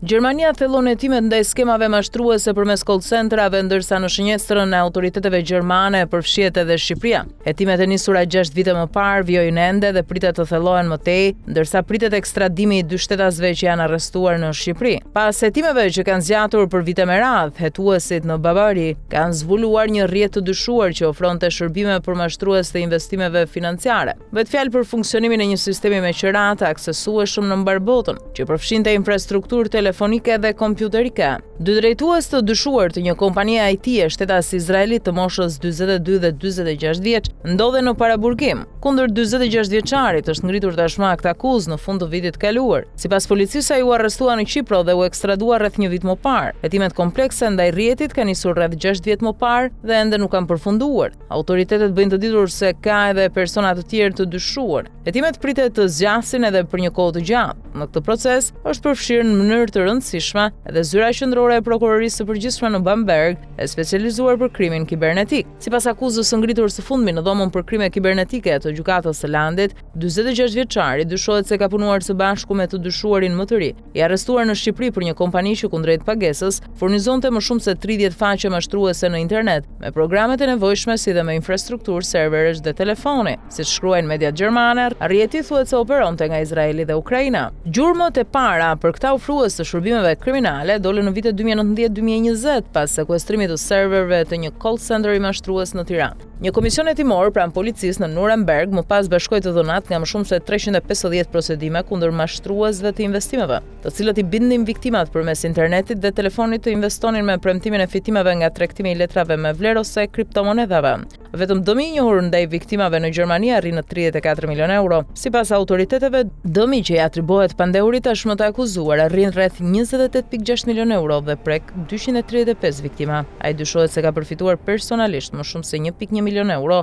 Gjermania thellon hetimet ndaj skemave mashtruese përmes call centerave, ndërsa në shënjestrën e autoriteteve gjermane përfshihet edhe Shqipëria. Hetimet e nisura 6 vite më parë vijojnë ende dhe pritet të thellohen më tej, ndërsa pritet ekstradimi i 2 shtetasve që janë arrestuar në Shqipëri. Pas hetimeve që kanë zgjatur për vite me radhë, hetuesit në Bavari kanë zbuluar një rrjet të dyshuar që ofronte shërbime përmashtrues të investimeve financiare. Bëhet fjalë për funksionimin e një sistemi me qerata aksesueshëm në mbar botën, që përfshinte infrastrukturë telefonike dhe kompjuterike. 2 drejtues të dyshuar të një kompanie IT e shtetas izraelit të moshës 42 dhe 46 vjeç ndodhen në paraburgim. Kundër 46 vjeçarit është ngritur tashmë akt akuzë në fund të vitit kaluar. Sipas policisë, ai u arrestua në Kipro dhe u ekstradua rreth një vit më parë. Hetimet komplekse ndaj rrjetit kanë nisur rreth 6 vjet më parë dhe ende nuk kanë përfunduar. Autoritetet bëjnë të ditur se ka edhe persona të tjerë të dyshuar. Hetimet pritet të zgjasin edhe për një kohë të gjatë. Në këtë proces është përfshirë në mënyrë të rëndësishme edhe zyra qendrore e prokurorisë së përgjithshme në Bamberg, e specializuar për krimin kibernetik. Sipas akuzës së ngritur së fundmi në dhomën për krime kibernetike të gjykatës së Landit, 46 vjeçari dyshohet se ka punuar së bashku me të dyshuarin më të ri. I arrestuar në Shqipëri për një kompani që kundrejt pagesës furnizonte më shumë se 30 faqe mashtruese në internet, me programet e nevojshme si dhe me infrastrukturë serverësh dhe telefoni. Siç shkruajnë mediat gjermane, rrjeti thuhet se operonte nga Izraeli dhe Ukraina. Gjurmët e para për këta ofrues të shërbimeve kriminale dolën në vitet 2019-2020 pas sekuestrimit të serverëve të një call center i mashtrues në Tiranë. Një komision hetimor pranë policisë në Nuremberg më pas bashkoi të dhënat nga më shumë se 350 procedime kundër mashtruesve të investimeve, të cilët i bindnin viktimat përmes internetit dhe telefonit të investonin me premtimin e fitimeve nga tregtimi i letrave me vlerë ose kriptomonedhave. Vetëm dëmi i njohur ndaj viktimave në Gjermani arrin në 34 milion euro. Sipas autoriteteve, dëmi që i atribuohet pandeurit tashmë të akuzuar arrin rreth 28.6 milion euro dhe prek 235 viktima. Ai dyshohet se ka përfituar personalisht më shumë se 1.1 milion euro